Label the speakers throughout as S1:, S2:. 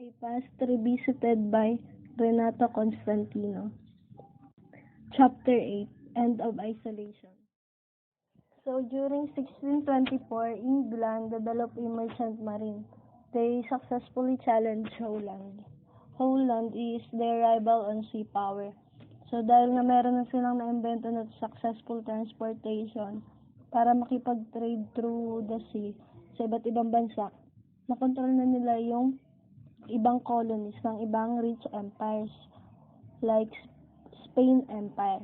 S1: A past revisited by Renato Constantino. Chapter 8, End of Isolation. So during 1624, England developed a merchant marine. They successfully challenged Holland. Holland is their rival on sea power. So dahil na meron na silang na-invento na successful transportation para makipag-trade through the sea sa iba't ibang bansa, nakontrol na nila yung ibang colonies ng ibang rich empires like Spain Empire.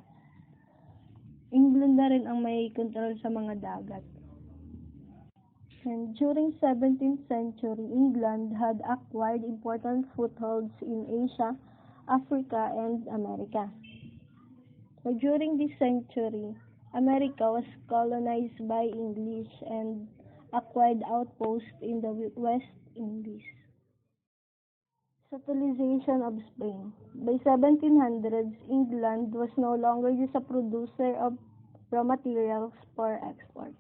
S1: England na rin ang may control sa mga dagat. And during 17th century, England had acquired important footholds in Asia, Africa, and America. So during this century, America was colonized by English and acquired outposts in the West Indies. Settleization of Spain. By 1700s, England was no longer just a producer of raw materials for export.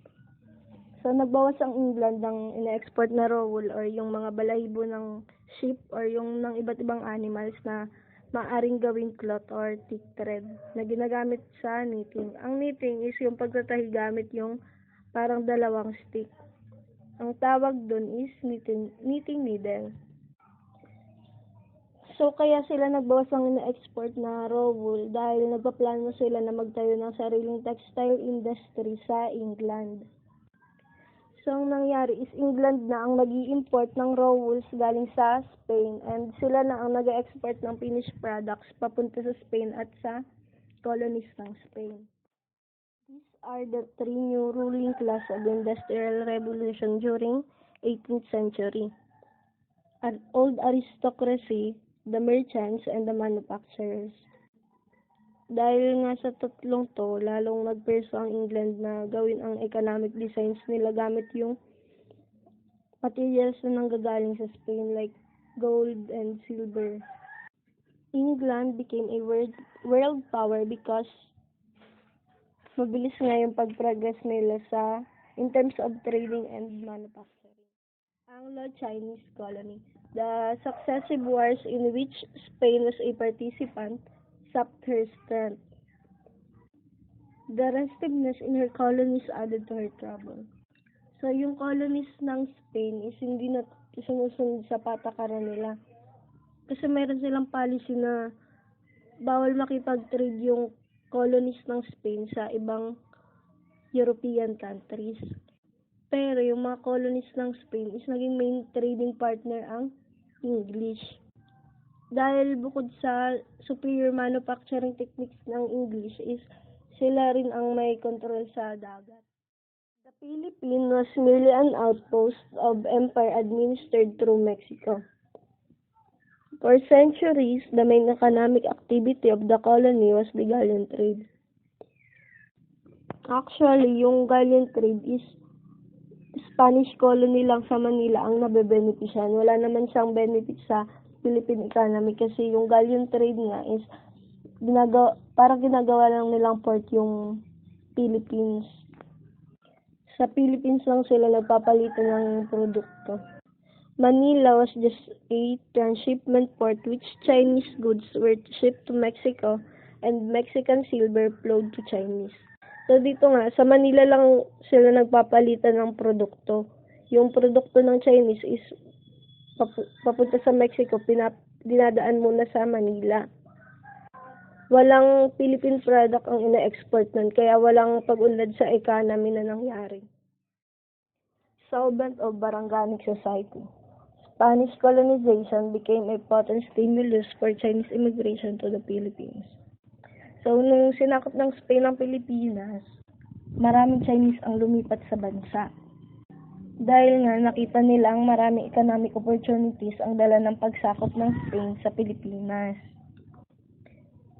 S1: So, nagbawas ang England ng ina-export na raw wool or yung mga balahibo ng sheep or yung ng iba't ibang animals na maaaring gawing cloth or thick thread na ginagamit sa knitting. Ang knitting is yung pagtatahi gamit yung parang dalawang stick. Ang tawag dun is knitting needle. So, kaya sila nagbawas ng ina-export na raw wool dahil nagpaplano sila na magtayo ng sariling textile industry sa England. So, ang nangyari is England na ang nag-i-import ng raw wools galing sa Spain and sila na ang nag-export ng finished products papunta sa Spain at sa colonies ng Spain. These are the three new ruling class of the Industrial Revolution during 18th century. An old aristocracy, the merchants, and the manufacturers. Dahil nga sa tatlong to, lalong nagperso ang England na gawin ang economic designs nila gamit yung materials na nanggagaling sa Spain like gold and silver. England became a world power because mabilis nga yung pag-progress nila in terms of trading and manufacturing. Anglo-Chinese colony. The successive wars in which Spain was a participant sapped her strength. The restiveness in her colonies added to her trouble. So, yung colonies ng Spain is hindi na sumusunod sa patakaran nila. Kasi meron silang policy na bawal makipag-trade yung colonies ng Spain sa ibang European countries. Pero yung mga colonies ng Spain is naging main trading partner ang English. Dahil bukod sa superior manufacturing techniques ng English is sila rin ang may control sa dagat. The Philippines was merely an outpost of empire administered through Mexico. For centuries, the main economic activity of the colony was the galleon trade. Actually, yung galleon trade is Spanish colony lang sa Manila ang nabebenepisyan. Wala naman siyang benefit sa Philippine economy kasi yung galleon trade nga is parang ginagawa lang nilang port yung Philippines. Sa Philippines lang sila nagpapalitan ng produkto. Manila was just a transshipment port which Chinese goods were shipped to Mexico and Mexican silver flowed to Chinese. So dito nga, sa Manila lang sila nagpapalitan ng produkto. Yung produkto ng Chinese is papunta sa Mexico, dinadaan muna sa Manila. Walang Philippine product ang ina-export nun, kaya walang pag-unlad sa economy na nangyari. Solvent of Baranganic Society. Spanish colonization became a potent stimulus for Chinese immigration to the Philippines. So, nung sinakop ng Spain ang Pilipinas, maraming Chinese ang lumipat sa bansa. Dahil nga nakita nila ang maraming economic opportunities ang dala ng pagsakop ng Spain sa Pilipinas.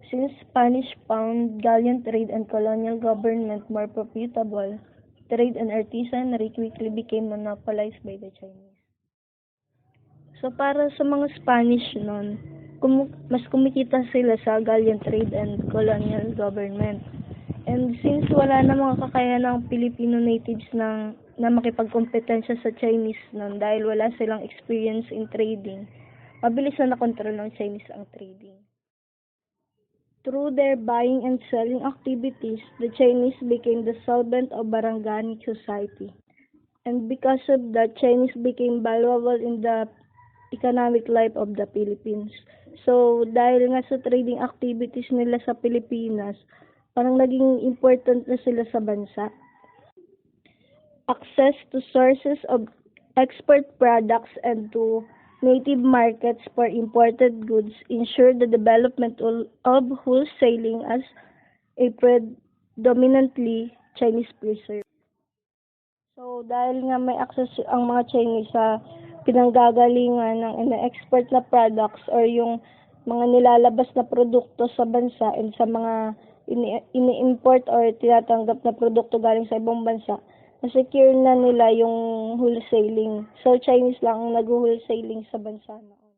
S1: Since Spanish found galleon trade and colonial government more profitable, trade and artisanry quickly became monopolized by the Chinese. So para sa mga Spanish noon, mas kumikita sila sa galleon trade and colonial government. And since wala na mga kakayahan ng Filipino natives na makipagkompetensya sa Chinese noon dahil wala silang experience in trading, mabilis na nakontrol ng Chinese ang trading. Through their buying and selling activities, the Chinese became the solvent of Barangani society. And because of that, Chinese became valuable in the economic life of the Philippines. So, dahil nga sa trading activities nila sa Pilipinas, parang naging important na sila sa bansa. Access to sources of export products and to native markets for imported goods ensure the development of wholesaling as a predominantly Chinese preserve. So, dahil nga may access ang mga Chinese sa pinanggagalingan ng ina-export na products or yung mga nilalabas na produkto sa bansa and sa mga ini-import or tinatanggap na produkto galing sa ibang bansa, na-secure na nila yung wholesaling. So, Chinese lang ang nag-wholesaling sa bansa noon.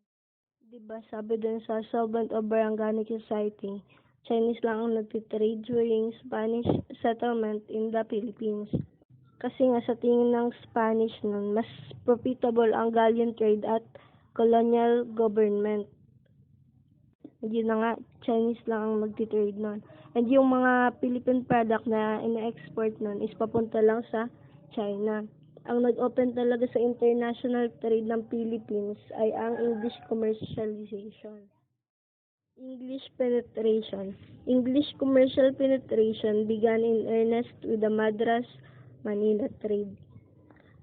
S1: Diba, sabi dun sa Solvent of Barangani Society, Chinese lang ang nagtitrade during Spanish settlement in the Philippines. Kasi nga sa tingin ng Spanish nun, mas profitable ang galleon trade at colonial government. Yun na nga, Chinese lang ang magti-trade nun. And yung mga Philippine product na ina-export nun is papunta lang sa China. Ang nag-open talaga sa international trade ng Philippines ay ang English commercialization. English penetration. English commercial penetration began in earnest with the Madras-Manila trade.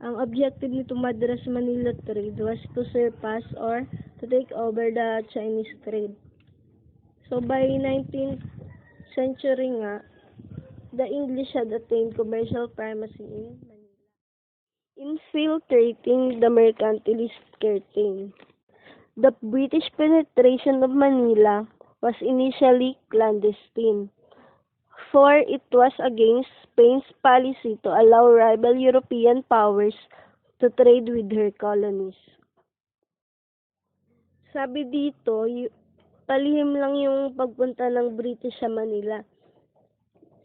S1: Ang objective nito Madras-Manila trade was to surpass or to take over the Chinese trade. So by 19th century nga, the English had attained commercial primacy in Manila, infiltrating the mercantilist curtain. The British penetration of Manila was initially clandestine, for it was against Spain's policy to allow rival European powers to trade with her colonies. Sabi dito, palihim lang yung pagpunta ng British sa Manila.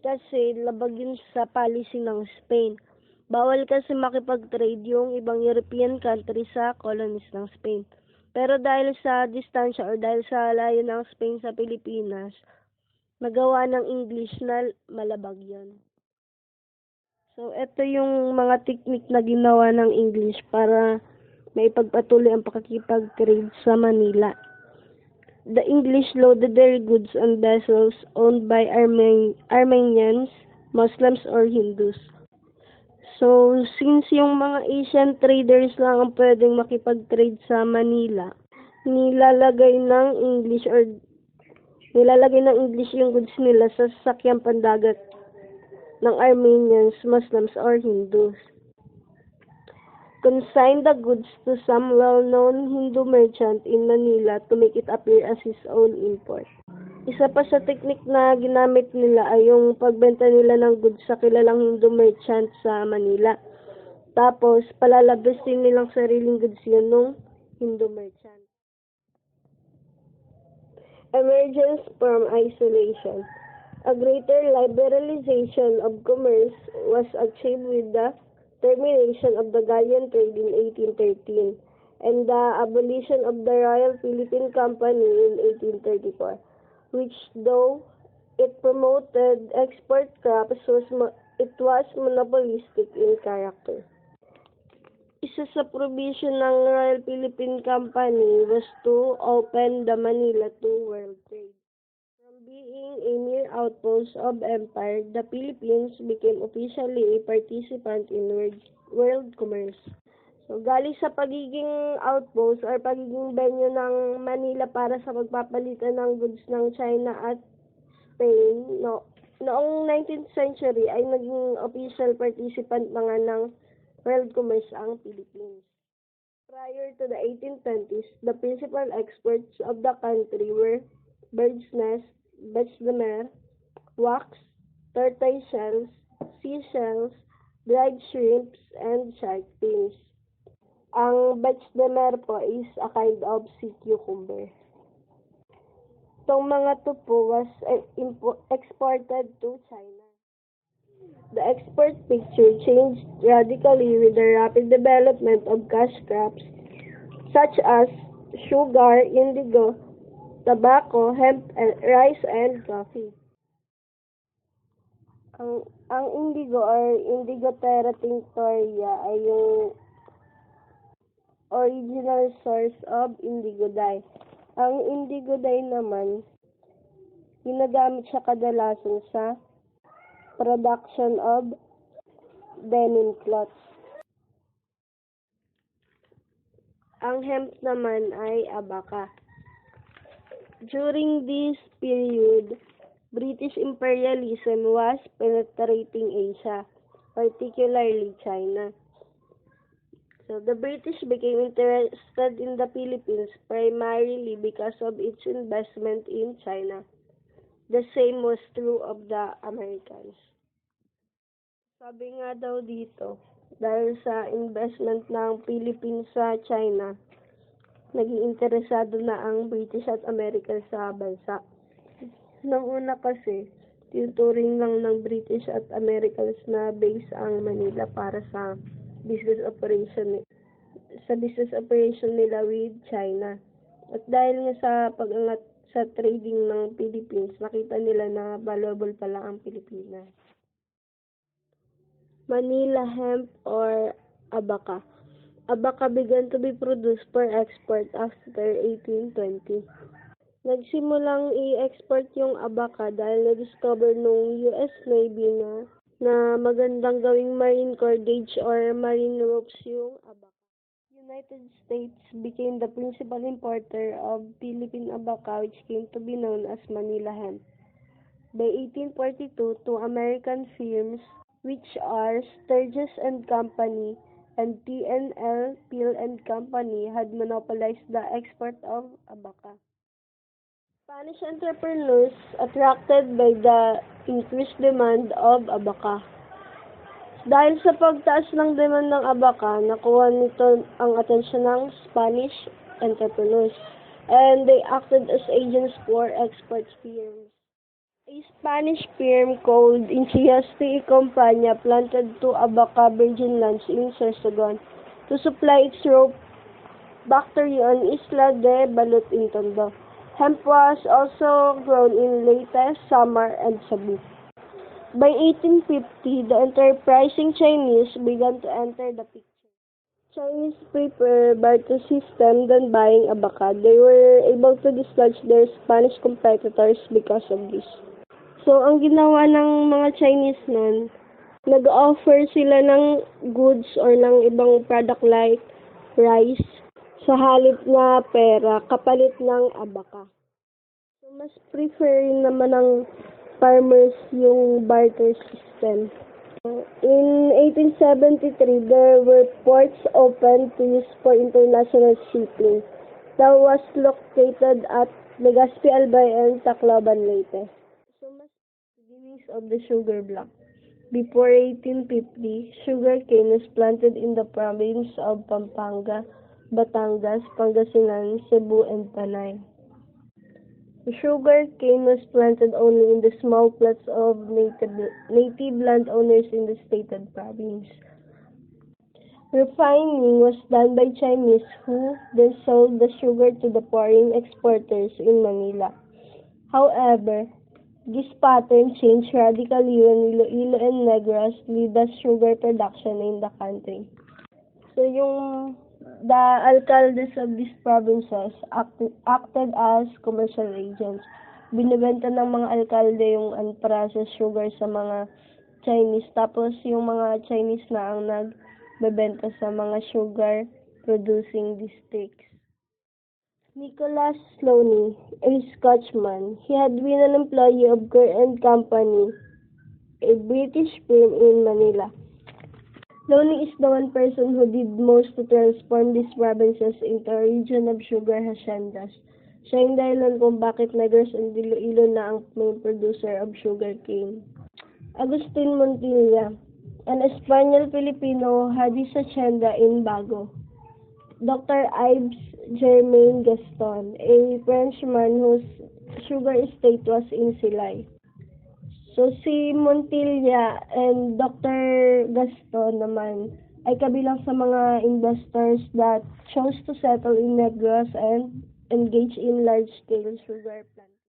S1: Kasi labag yun sa policy ng Spain. Bawal kasi makipag-trade yung ibang European country sa colonies ng Spain. Pero dahil sa distansya or dahil sa layo ng Spain sa Pilipinas, nagawa ng English na malabag yun. So, ito yung mga technique na ginawa ng English para maipagpatuloy ang pakikipag-trade sa Manila. The English loaded their goods on vessels owned by Armenians, Muslims, or Hindus. So, since yung mga Asian traders lang ang pwedeng makipag-trade sa Manila, nilalagay ng English yung goods nila sa sasakyang pandagat ng Armenians, Muslims, or Hindus. Consigned the goods to some well-known Hindu merchant in Manila to make it appear as his own import. Isa pa sa technique na ginamit nila ay yung pagbenta nila ng goods sa kilalang Hindu merchant sa Manila. Tapos, palalabas din nilang sariling goods yun nung Hindu merchant. Emergence from isolation. A greater liberalization of commerce was achieved with the termination of the galleon trade in 1813 and the abolition of the Royal Philippine Company in 1834, which though it promoted export crops, it was monopolistic in character. Isa sa provision ng Royal Philippine Company was to open the Manila to world trade. From being a mere outpost of empire, the Philippines became officially a participant in world commerce. So, galing sa pagiging outpost or pagiging venue ng Manila para sa pagpapalitan ng goods ng China at Spain, noong 19th century ay naging official participant mga ng world commerce ang Philippines. Prior to the 1820s, the principal exports of the country were bird's nest, bêche de mer, wax, tortoise shells, seashells, dried shrimps, and shark fins. Ang bêche de mer po is a kind of sea cucumber. Itong mga to po was exported to China. The export picture changed radically with the rapid development of cash crops such as sugar, indigo, tobacco, hemp, and rice, and coffee. Ang indigo or Indigofera tinctoria ay yung original source of indigo dye. Ang indigo dye naman, ginagamit siya kadalasan sa production of denim cloths. Ang hemp naman ay abaca. During this period, British imperialism was penetrating Asia, particularly China. So the British became interested in the Philippines primarily because of its investment in China. The same was true of the Americans. Sabi nga daw dito, dahil sa investment ng Philippines sa China, naging interesado na ang British at American sa bansa. Nung una kasi, tinuturing lang ng British at Americans na base ang Manila para sa business operation nila with China. At dahil nga sa pag-angat sa trading ng Philippines, nakita nila na valuable pala ang Pilipinas. Manila hemp or abaca. Abaca began to be produced for export after 1820. Nagsimulang i-export yung abaca dahil na-discover nung US Navy na magandang gawing marine cordage or marine ropes yung abaca. United States became the principal importer of Philippine abaca, which came to be known as Manila hemp. By 1842, two American firms, which are Sturgis and Company and T&L Peel and Company, had monopolized the export of abaca. Spanish entrepreneurs attracted by the increased demand of abaca. Dahil sa pagtaas ng demand ng abaca, nakuha nito ang atensyon ng Spanish entrepreneurs, and they acted as agents for export firms. A Spanish firm called Inchausti y Compañía planted two abaca virgin lands in Sorsogon to supply its rope factory on Isla de Balut in Tondo. Hemp was also grown in Leyte, Samar, and Cebu. By 1850, the enterprising Chinese began to enter the picture. Chinese prefer barter system than buying abaca. They were able to dislodge their Spanish competitors because of this. So, ang ginawa ng mga Chinese nun, nag-offer sila ng goods or ng ibang product like rice sa halip na pera, kapalit ng abaca. So, mas prefer naman ng farmers yung barter system. In 1873, there were ports open to use for international shipping. That was located at Legazpi, Albay, and Tacloban, Leyte. So, mas beginnings of the sugar block. Before 1850, sugar cane was planted in the province of Pampanga, Batangas, Pangasinan, Cebu, and Panay. The sugar cane was planted only in the small plots of native landowners in the stated province. Refining was done by Chinese who then sold the sugar to the foreign exporters in Manila. However, this pattern changed radically when Iloilo and Negros led the sugar production in the country. So, the alcaldes of these provinces acted as commercial agents. Binibenta ng mga alkalde yung unprocessed sugar sa mga Chinese, tapos yung mga Chinese na ang nagbebenta sa mga sugar producing districts. Nicholas Sloane, a Scotchman, he had been an employee of Kerr and Company, a British firm in Manila. Sloane is the one person who did most to transform these provinces into a region of sugar haciendas. Siya yung dahilan kung bakit Negros and Iloilo na ang main producer of sugar cane. Agustin Montilla, an Espanyol Filipino, had his hacienda in Bago. Dr. Ives Germain Gaston, a Frenchman whose sugar estate was in Silay. So, si Montilla and Dr. Gaston naman, ay kabilang sa mga investors that chose to settle in Negros and engage in large-scale sugar planting.